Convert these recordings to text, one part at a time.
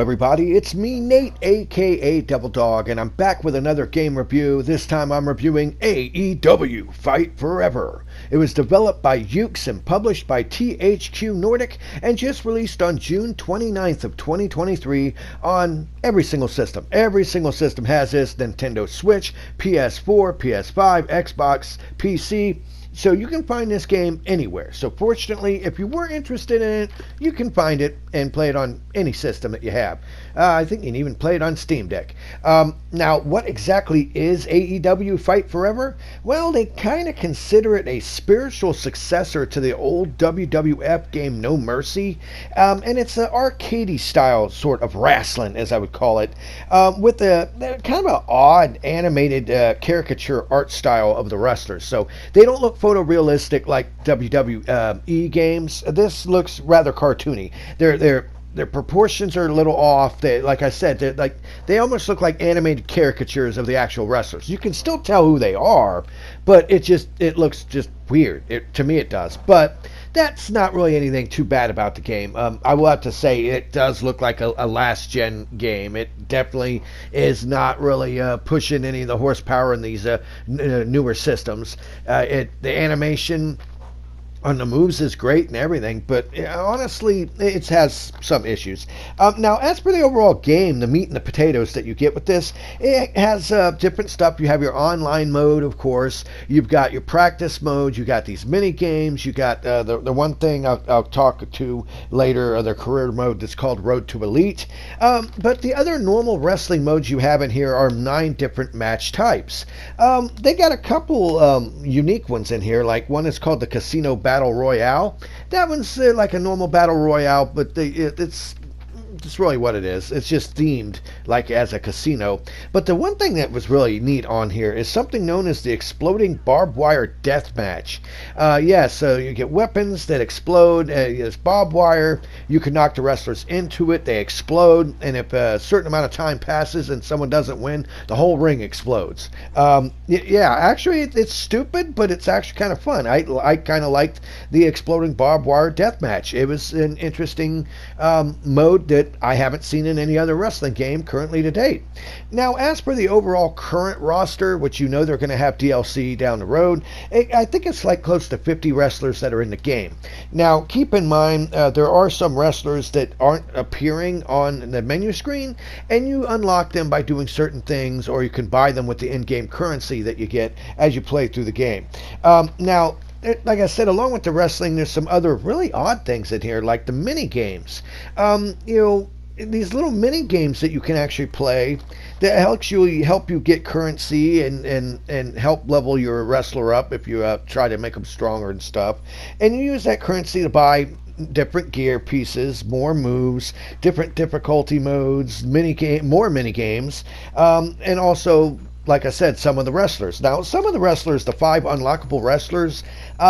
everybody, it's me, Nate, aka Double Dog, and I'm back with another game review. This time I'm reviewing AEW Fight Forever. It was developed by Ukes and published by THQ Nordic and just released on June 29th of 2023 on every single system. Every single system has this: Nintendo Switch, PS4, PS5, Xbox, PC. So you can find this game anywhere. So fortunately, if you were interested in it, you can find it and play it on any system that you have. I think you can even play it on Steam Deck. Now, what exactly is AEW Fight Forever? Well, they kind of consider it a spiritual successor to the old WWF game No Mercy. And it's an arcadey style sort of wrestling, as I would call it, with a kind of an odd animated caricature art style of the wrestlers. So they don't look photorealistic like WWE games. This looks rather cartoony. Their proportions are a little off. Like I said, they almost look like animated caricatures of the actual wrestlers. You can still tell who they are, but it looks just weird. To me, it does. But that's not really anything too bad about the game. I will have to say it does look like a last gen game. It definitely is not really pushing any of the horsepower in these newer systems. The animation on the moves is great and everything, but honestly, it has some issues. Now, as for the overall game, the meat and the potatoes that you get with this, it has different stuff. You have your online mode, of course. You've got your practice mode. You got these mini games. You got the one thing I'll talk to later, the career mode that's called Road to Elite. But the other normal wrestling modes you have in here are 9 different match types. They got a couple unique ones in here. Like one is called the Casino Battle Royale. That one's like a normal battle royale, but it's really what it is. It's just themed like as a casino. But the one thing that was really neat on here is something known as the Exploding Barbed Wire Death Match. So you get weapons that explode. It's barbed wire. You can knock the wrestlers into it. They explode. And if a certain amount of time passes and someone doesn't win, the whole ring explodes. Actually, it's stupid, but it's actually kind of fun. I kind of liked the Exploding Barbed Wire Death Match. It was an interesting mode that I haven't seen in any other wrestling game currently to date. Now, as for the overall current roster, which you know they're going to have DLC down the road, I think it's like close to 50 wrestlers that are in the game. Now, keep in mind, there are some wrestlers that aren't appearing on the menu screen, and you unlock them by doing certain things, or you can buy them with the in-game currency that you get as you play through the game. Now, like I said, along with the wrestling, there's some other really odd things in here, like the mini games. These little mini games that you can actually play that help you get currency and help level your wrestler up if you try to make them stronger and stuff. And you use that currency to buy different gear pieces, more moves, different difficulty modes, more mini games, and also, like I said, some of the wrestlers. Now, some of the wrestlers, the 5 unlockable wrestlers,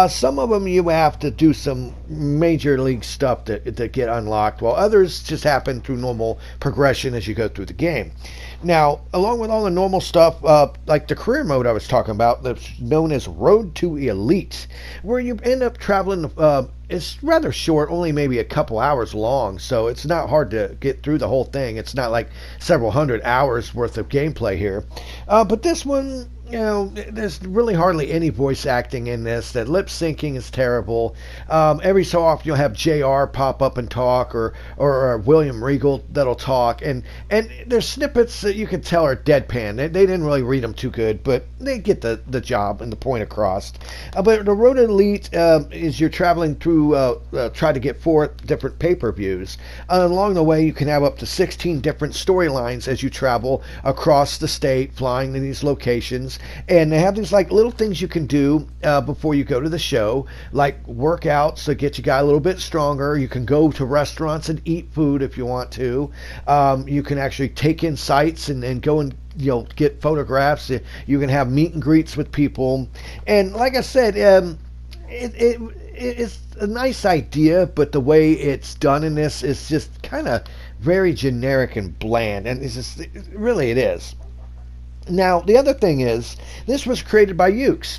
some of them you have to do some major league stuff to get unlocked, while others just happen through normal progression as you go through the game. Now, along with all the normal stuff, like the career mode I was talking about, that's known as Road to Elite, where you end up traveling. It's rather short, only maybe a couple hours long, so it's not hard to get through the whole thing. It's not like several hundred hours worth of gameplay here. But this one, there's really hardly any voice acting in this. The lip syncing is terrible. Every so often you'll have JR pop up and talk, or William Regal that'll talk, and there's snippets that you can tell are deadpan. They didn't really read them too good, but they get the job and the point across. But the Road to Elite is you're traveling through, try to get 4 different pay-per-views. Along the way, you can have up to 16 different storylines as you travel across the state, flying to these locations. And they have these like little things you can do before you go to the show, like workouts to get you guy a little bit stronger. You can go to restaurants and eat food if you want to. You can actually take in sights and go and get photographs. You can have meet and greets with people. And like I said, it's a nice idea, but the way it's done in this is just kind of very generic and bland, and it's just really it is. Now, the other thing is, this was created by Ukes,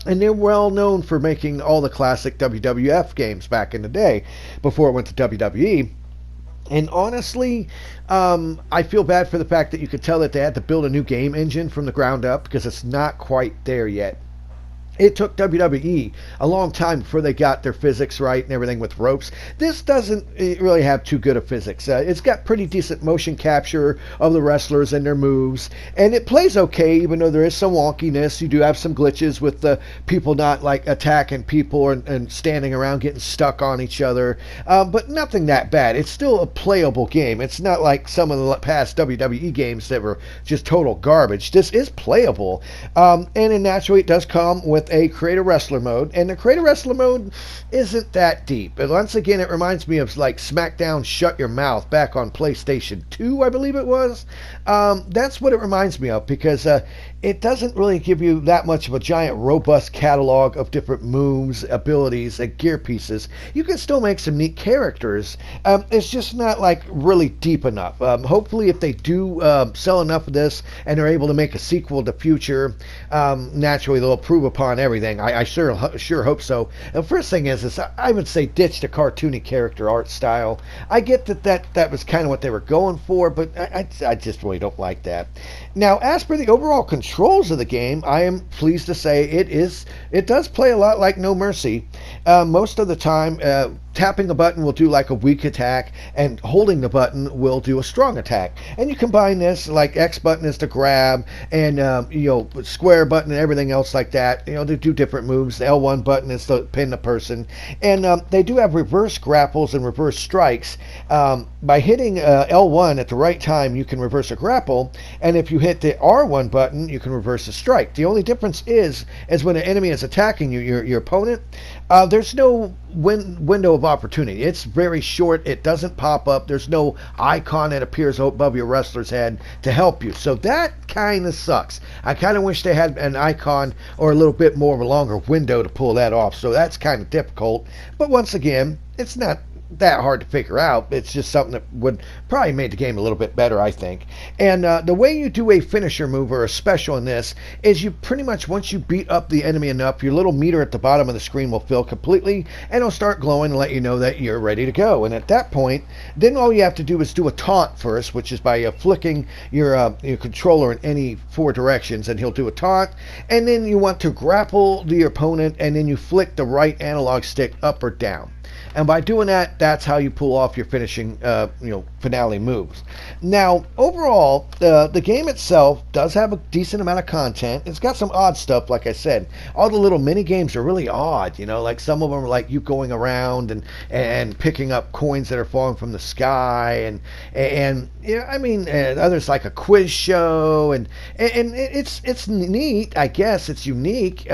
and they're well known for making all the classic WWF games back in the day, before it went to WWE. And honestly, I feel bad for the fact that you could tell that they had to build a new game engine from the ground up because it's not quite there yet. It took WWE a long time before they got their physics right and everything with ropes. This doesn't really have too good of physics. It's got pretty decent motion capture of the wrestlers and their moves, and it plays okay, even though there is some wonkiness. You do have some glitches with the people not like attacking people and standing around getting stuck on each other, but nothing that bad. It's still a playable game. It's not like some of the past WWE games that were just total garbage. This is playable, and then naturally it does come with a create a wrestler mode, and the create a wrestler mode isn't that deep. And once again, it reminds me of like SmackDown Shut Your Mouth back on PlayStation 2, I believe it was. That's what it reminds me of, because it doesn't really give you that much of a giant robust catalog of different moves, abilities, and gear pieces. You can still make some neat characters. It's just not like really deep enough. Hopefully if they do sell enough of this and they're able to make a sequel to future, naturally they'll improve upon everything. I sure hope so. The first thing is I would say ditch the cartoony character art style. I get that was kind of what they were going for, but I just really don't like that. Now, as for the overall controls of the game, I am pleased to say it does play a lot like No Mercy. Most of the time, tapping a button will do like a weak attack, and holding the button will do a strong attack. And you combine this, like X button is to grab, and square button and everything else like that. They do different moves. The L1 button is to pin the person, and they do have reverse grapples and reverse strikes. By hitting L1 at the right time, you can reverse a grapple, and if you hit the R1 button, you can reverse a strike. The only difference is when an enemy is attacking you, your opponent, there's no window of opportunity. It's very short. It doesn't pop up. There's no icon that appears above your wrestler's head to help you. So that kind of sucks. I kind of wish they had an icon or a little bit more of a longer window to pull that off. So that's kind of difficult. But once again, it's not that hard to figure out. It's just something that would probably make the game a little bit better, I think. And the way you do a finisher move or a special in this is you pretty much, once you beat up the enemy enough, your little meter at the bottom of the screen will fill completely, and it'll start glowing and let you know that you're ready to go. And at that point, then all you have to do is do a taunt first, which is by flicking your controller in any four directions, and he'll do a taunt. And then you want to grapple the opponent, and then you flick the right analog stick up or down. And by doing that, that's how you pull off your finishing, finale moves. Now, overall, the game itself does have a decent amount of content. It's got some odd stuff, like I said. All the little mini games are really odd. Like some of them are like you going around and picking up coins that are falling from the sky, and others like a quiz show, and it's neat. I guess it's unique.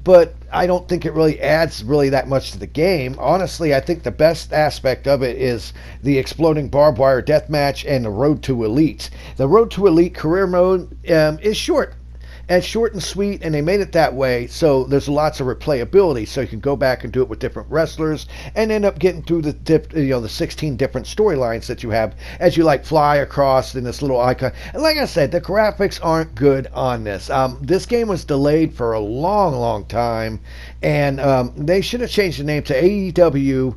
But I don't think it really adds really that much to the game. Honestly, I think the best aspect of it is the exploding barbed wire deathmatch and the Road to Elite. The Road to Elite career mode is short. And it's short and sweet, and they made it that way, so there's lots of replayability, so you can go back and do it with different wrestlers and end up getting through the 16 different storylines that you have as you fly across in this little icon. And like I said, the graphics aren't good on this. This game was delayed for a long, long time, and they should have changed the name to AEW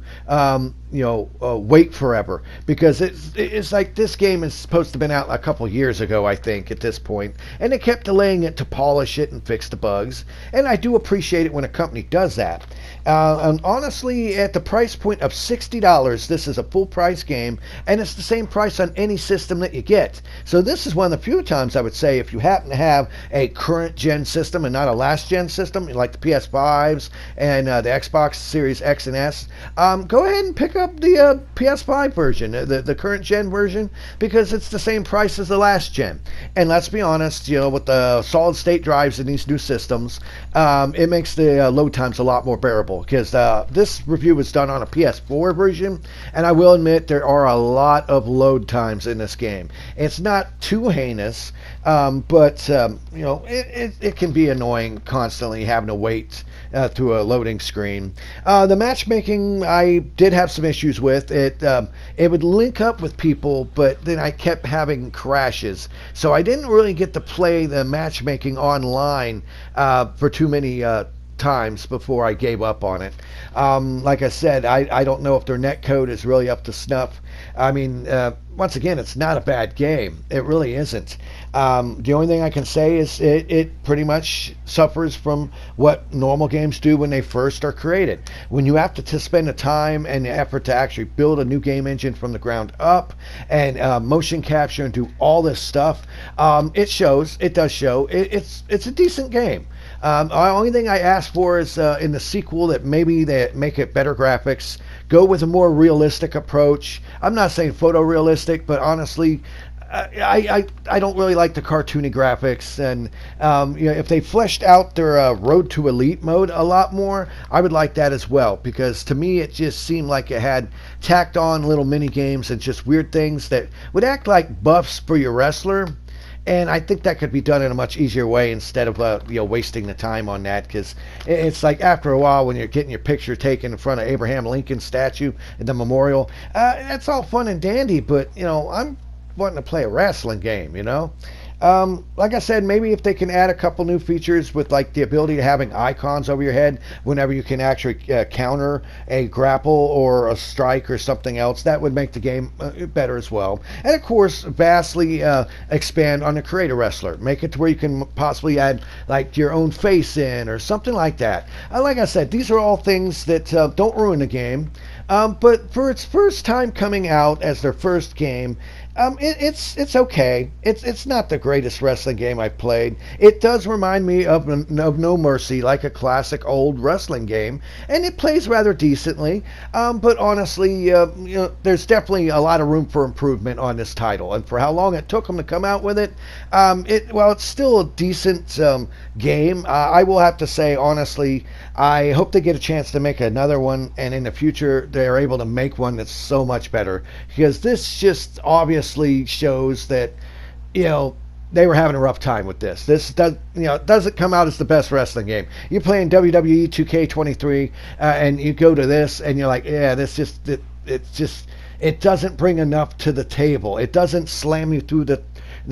Wait Forever, because it's like this game is supposed to have been out a couple years ago, I think, at this point, and they kept delaying it to polish it and fix the bugs, and I do appreciate it when a company does that. And honestly, at the price point of $60, this is a full price game, and it's the same price on any system that you get. So this is one of the few times I would say, if you happen to have a current gen system and not a last gen system like the PS5s and the Xbox Series X and S, go ahead and pick up the PS5 version, the current gen version, because it's the same price as the last gen. And let's be honest, with the solid state drives in these new systems, it makes the load times a lot more bearable, because this review was done on a PS4 version, and I will admit there are a lot of load times in this game. It's not too heinous, but it can be annoying constantly having to wait through a loading screen. The matchmaking, I did have some issues with it. It would link up with people, but then I kept having crashes, so I didn't really get to play the matchmaking online for too many times before I gave up on it. Like I said, I don't know if their netcode is really up to snuff. I mean, once again, it's not a bad game. It really isn't. The only thing I can say is it pretty much suffers from what normal games do when they first are created. When you have to spend the time and the effort to actually build a new game engine from the ground up and motion capture and do all this stuff, it shows. It does show. It's a decent game. The only thing I ask for is in the sequel that maybe they make it better graphics, go with a more realistic approach. I'm not saying photorealistic, but honestly, I don't really like the cartoony graphics, and if they fleshed out their Road to Elite mode a lot more, I would like that as well, because to me it just seemed like it had tacked on little mini games and just weird things that would act like buffs for your wrestler. And I think that could be done in a much easier way instead of wasting the time on that, because it's like after a while when you're getting your picture taken in front of Abraham Lincoln's statue at the memorial, that's all fun and dandy, but I'm wanting to play a wrestling game. Like I said, maybe if they can add a couple new features with like the ability to having icons over your head whenever you can actually counter a grapple or a strike or something else, that would make the game better as well. And of course, vastly expand on the Create a Wrestler. Make it to where you can possibly add like your own face in or something like that. Like I said, these are all things that don't ruin the game. But for its first time coming out as their first game, it's okay. It's not the greatest wrestling game I've played. It does remind me of No Mercy, like a classic old wrestling game, and it plays rather decently. But honestly, there's definitely a lot of room for improvement on this title, and for how long it took them to come out with it, it's still a decent game. I will have to say, honestly, I hope they get a chance to make another one, and in the future they're able to make one that's so much better, because this just obviously shows that they were having a rough time with this. This doesn't come out as the best wrestling game. You're playing WWE 2K23 and you go to this and you're like, yeah, it doesn't bring enough to the table. It doesn't slam you through the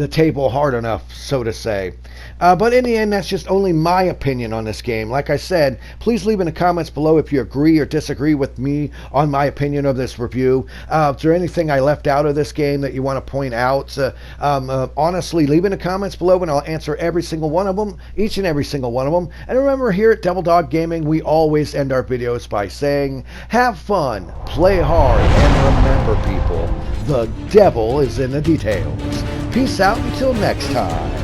table hard enough, so to say. But in the end, that's just only my opinion on this game. Like I said, please leave in the comments below if you agree or disagree with me on my opinion of this review. Is there anything I left out of this game that you want to point out? Honestly, leave in the comments below and I'll answer every single one of them, each and every single one of them. And remember, here at Devil Dog Gaming, we always end our videos by saying, have fun, play hard, and remember, people, the devil is in the details. Peace out until next time.